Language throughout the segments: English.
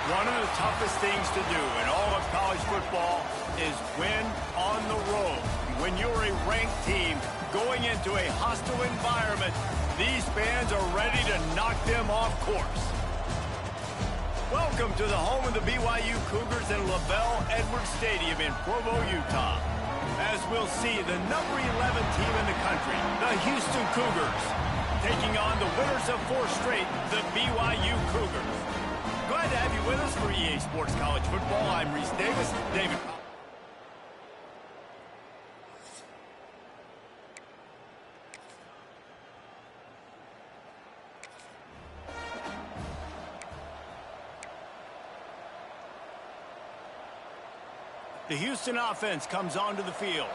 One of the toughest things to do in all of college football is win on the road. When you're a ranked team going into a hostile environment, these fans are ready to knock them off course. Welcome to the home of the BYU Cougars in LaBelle Edwards Stadium in Provo, Utah. As we'll see, the number 11 team in the country, the Houston Cougars, taking on the winners of 4 straight, the BYU Cougars. Glad to have you with us for EA Sports College Football. I'm Reese Davis. David. The Houston offense comes onto the field.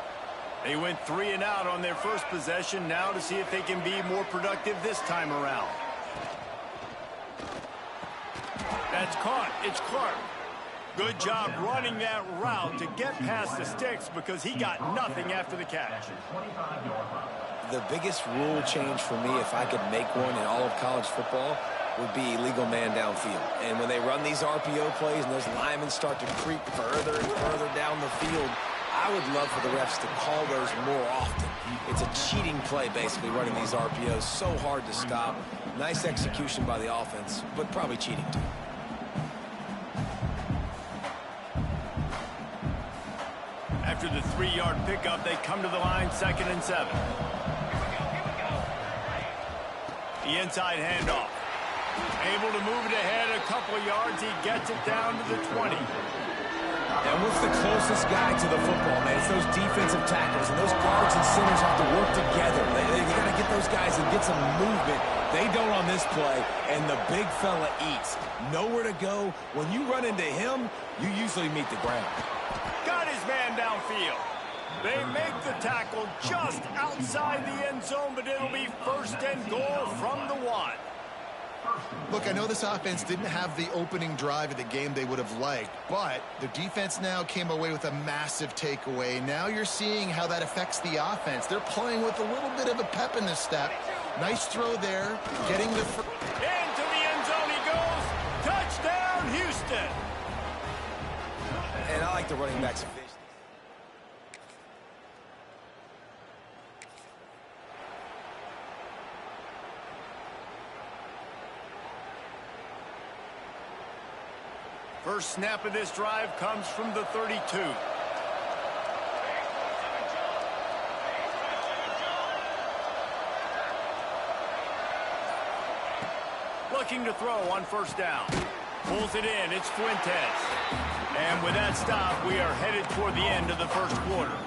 They went 3 and out on their first possession, now to see if they can be more productive this time around. That's caught. It's Clark. Good job running that route to get past the sticks because he got nothing after the catch. The biggest rule change for me, if I could make one in all of college football, would be illegal man downfield. And when they run these RPO plays and those linemen start to creep further and further down the field, I would love for the refs to call those more often. It's a cheating play, basically, running these RPOs. So hard to stop. Nice execution by the offense, but probably cheating too. After the 3-yard pickup, they come to the line, 2nd and 7. The inside handoff. Able to move it ahead a couple of yards. He gets it down to the 20. And what's the closest guy to the football, man? It's those defensive tackles, and those guards and centers have to work together. They got to get those guys and get some movement. They don't on this play, and the big fella eats. Nowhere to go. When you run into him, you usually meet the ground. Got his man downfield. They make the tackle just outside the end zone, but it'll be 1st and goal from the 1. Look, I know this offense didn't have the opening drive of the game they would have liked, but the defense now came away with a massive takeaway. Now you're seeing how that affects the offense. They're playing with a little bit of a pep in the step. Nice throw there, getting the... Into the end zone he goes. Touchdown, Houston. And I like the running backs efficiency. First snap of this drive comes from the 32. Looking to throw on 1st down. Pulls it in. It's Fuentes. And with that stop, we are headed toward the end of the 1st quarter.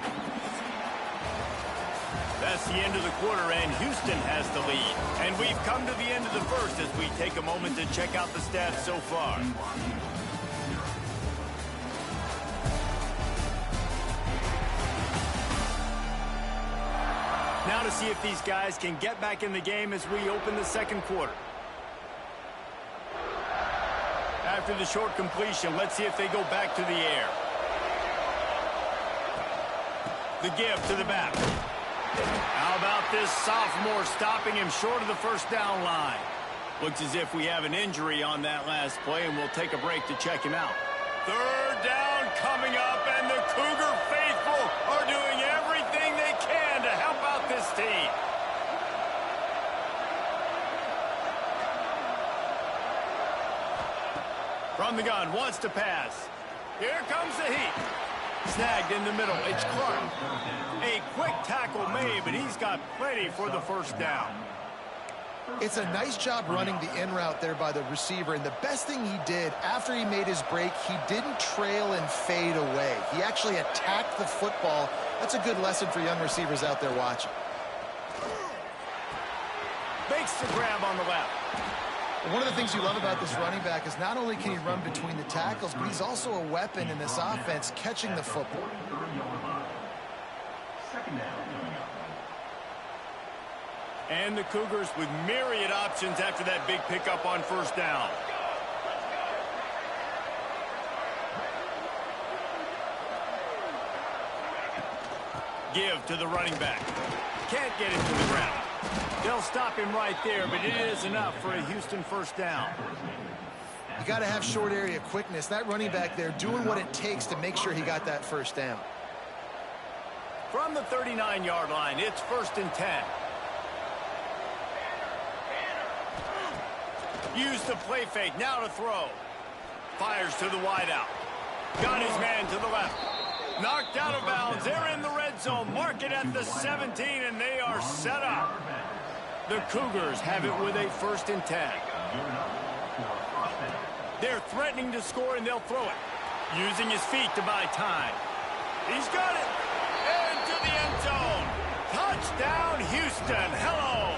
That's the end of the quarter, and Houston has the lead. And we've come to the end of the 1st as we take a moment to check out the stats so far. Now to see if these guys can get back in the game as we open the 2nd quarter. After the short completion, let's see if they go back to the air. The give to the back. How about this sophomore stopping him short of the 1st down line? Looks as if we have an injury on that last play, and we'll take a break to check him out. 3rd down coming up, and the Cougar faithful are doing everything they can to help out this team. From the gun, wants to pass. Here comes the heat. Snagged in the middle, it's Clark. A quick tackle made, but he's got plenty for the 1st down. It's a nice job running the in route there by the receiver, and the best thing he did after he made his break, he didn't trail and fade away. He actually attacked the football. That's a good lesson for young receivers out there watching. Makes the grab on the left. One of the things you love about this running back is not only can he run between the tackles, but he's also a weapon in this offense catching the football. And the Cougars with myriad options after that big pickup on 1st down. Give to the running back. Can't get it to the ground. They'll stop him right there, but it is enough for a Houston 1st down. You got to have short area quickness. That running back there doing what it takes to make sure he got that first down. From the 39-yard line, it's 1st and 10. Use the play fake, now to throw. Fires to the wideout. Got his man to the left. Knocked out of bounds. They're in the red zone. Mark it at the 17, and they are set up. The Cougars have it with a 1st and 10. They're threatening to score, and they'll throw it. Using his feet to buy time. He's got it. Into the end zone. Touchdown, Houston. Hello.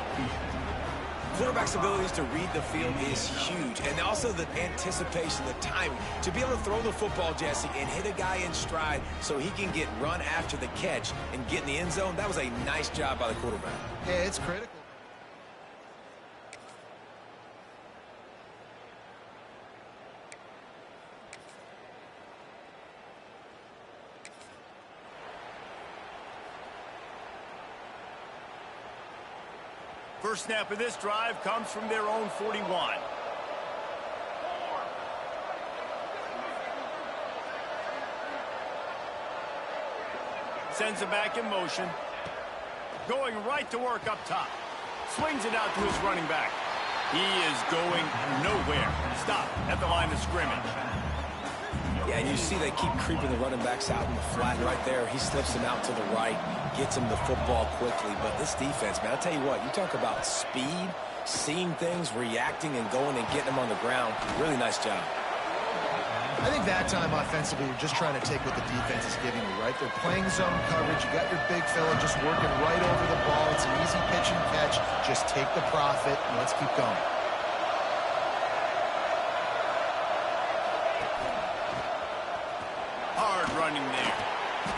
Quarterback's abilities to read the field is huge, and also the anticipation, the timing. To be able to throw the football, Jesse, and hit a guy in stride so he can get run after the catch and get in the end zone, that was a nice job by the quarterback. Yeah, it's critical. First snap of this drive comes from their own 41. Sends it back in motion. Going right to work up top. Swings it out to his running back. He is going nowhere. Stop at the line of scrimmage. Yeah, and you see they keep creeping the running backs out in the flat. And right there, he slips him out to the right, gets him the football quickly. But this defense, man, I'll tell you what, you talk about speed, seeing things, reacting, and going and getting them on the ground. Really nice job. I think that time offensively, you're just trying to take what the defense is giving you, right? They're playing zone coverage. You got your big fella just working right over the ball. It's an easy pitch and catch. Just take the profit, and let's keep going. Running there.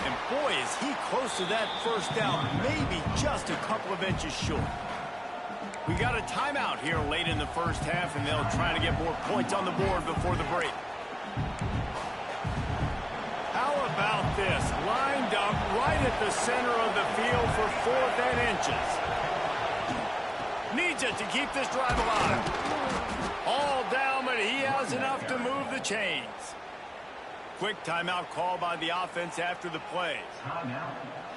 And boy, is he close to that first down, maybe just a couple of inches short. We got a timeout here late in the first half, and they'll try to get more points on the board before the break. How about this? Lined up right at the center of the field for 4th and inches. Needs it to keep this drive alive. All down, but he has enough to move the chains. Quick timeout call by the offense after the play.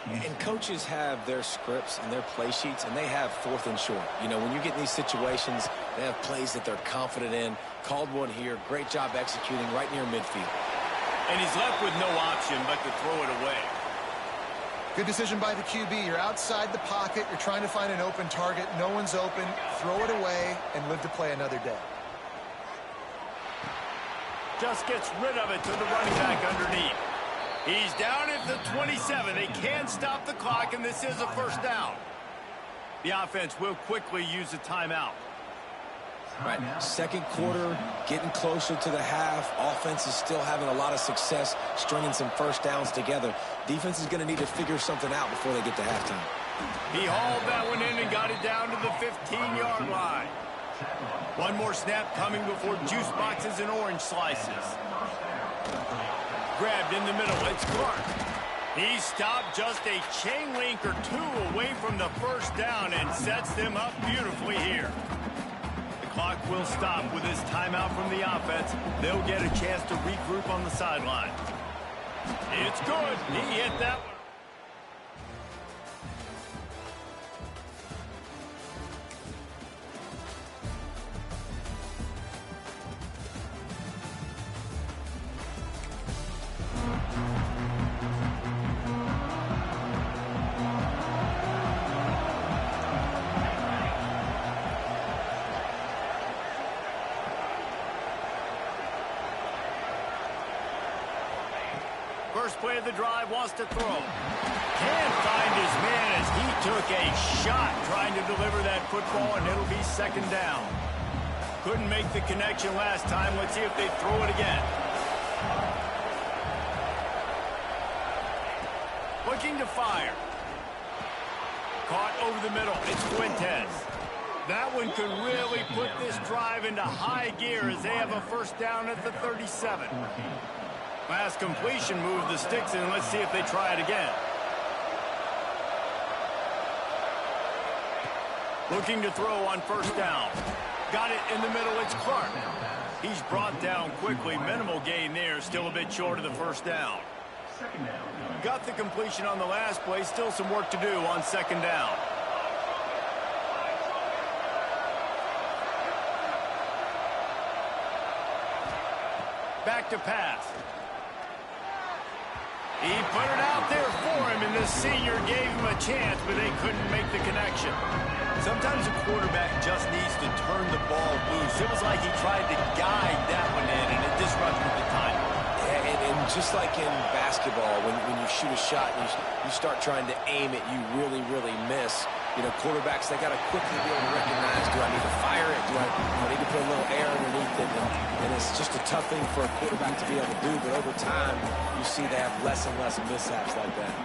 And coaches have their scripts and their play sheets, and they have 4th and short. You know, when you get in these situations, they have plays that they're confident in. Called one here. Great job executing right near midfield. And he's left with no option but to throw it away. Good decision by the QB. You're outside the pocket. You're trying to find an open target. No one's open. Throw it away and live to play another day. Just gets rid of it to the running back underneath. He's down at the 27. They can't stop the clock, and this is a first down. The offense will quickly use a timeout. Right, second quarter, getting closer to the half. Offense is still having a lot of success stringing some first downs together. Defense is going to need to figure something out before they get to halftime. He hauled that one in and got it down to the 15-yard line. One more snap coming before juice boxes and orange slices. Grabbed in the middle. It's Clark. He stopped just a chain link or two away from the first down and sets them up beautifully here. The clock will stop with this timeout from the offense. They'll get a chance to regroup on the sideline. It's good. He hit that one. First play of the drive, wants to throw. Can't find his man as he took a shot trying to deliver that football, and it'll be 2nd down. Couldn't make the connection last time. Let's see if they throw it again. Looking to fire. Caught over the middle. It's Fuentes. That one could really put this drive into high gear as they have a first down at the 37. Last completion moved the sticks in. Let's see if they try it again. Looking to throw on first down. Got it in the middle. It's Clark. He's brought down quickly. Minimal gain there. Still a bit short of the first down. Got the completion on the last play. Still some work to do on second down. Back to pass. He put it out there for him, and the senior gave him a chance, but they couldn't make the connection. Sometimes a quarterback just needs to turn the ball loose. It was like he tried to guide that one in, and it disrupted the timing. Yeah, and just like in basketball, when you shoot a shot and you start trying to aim it, you really, really miss. You know, quarterbacks, they got to quickly be able to recognize, do I need to fire it? Do I need to put a little air underneath it? And it's just a tough thing for a quarterback to be able to do. But over time, you see they have less and less mishaps like that.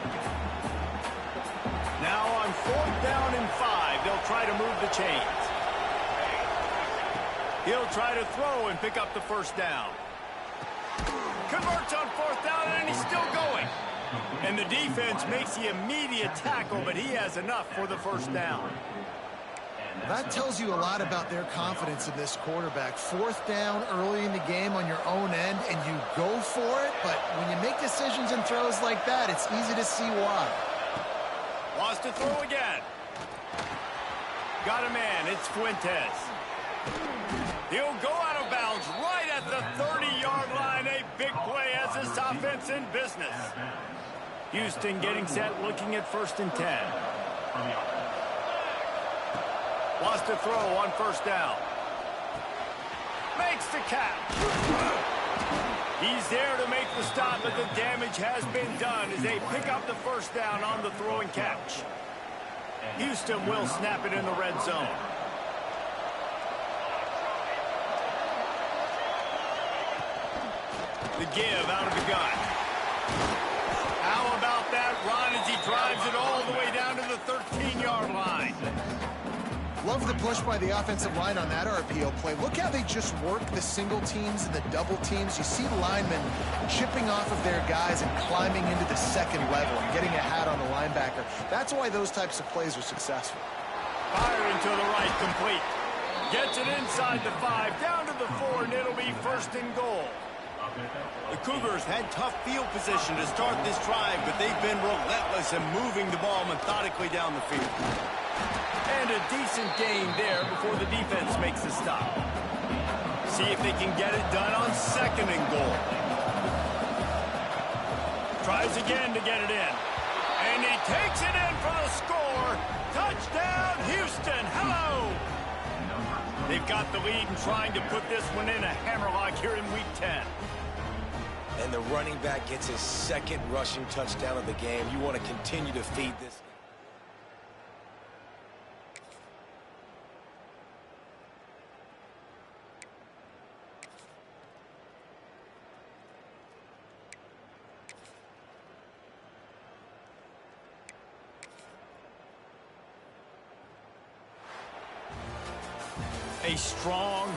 Now on 4th down and 5, they'll try to move the chains. He'll try to throw and pick up the first down. Converts on 4th down, and he's still going. And the defense makes the immediate tackle, but he has enough for the first down. That tells you a lot about their confidence in this quarterback. 4th down early in the game on your own end, and you go for it. But when you make decisions and throws like that, it's easy to see why. Wants to throw again. Got a man. It's Fuentes. He'll go out of bounds right at the 30-yard line. A big play as this offense in business. Houston getting set, looking at 1st and 10. Wants to throw on 1st down. Makes the catch. He's there to make the stop, but the damage has been done as they pick up the 1st down on the throw and catch. Houston will snap it in the red zone. The give out of the gun. How about that run as he drives it all the way down to the 13-yard line? Love the push by the offensive line on that RPO play. Look how they just work the single teams and the double teams. You see linemen chipping off of their guys and climbing into the second level and getting a hat on the linebacker. That's why those types of plays are successful. Firing to the right, complete. Gets it inside the 5, down to the 4, and it'll be 1st and goal. The Cougars had tough field position to start this drive, but they've been relentless in moving the ball methodically down the field. And a decent gain there before the defense makes the stop. See if they can get it done on 2nd and goal. Tries again to get it in. And he takes it in for the score. Touchdown, Houston. Hello. They've got the lead and trying to put this one in a hammerlock here in Week 10. And the running back gets his 2nd rushing touchdown of the game. You want to continue to feed this. A strong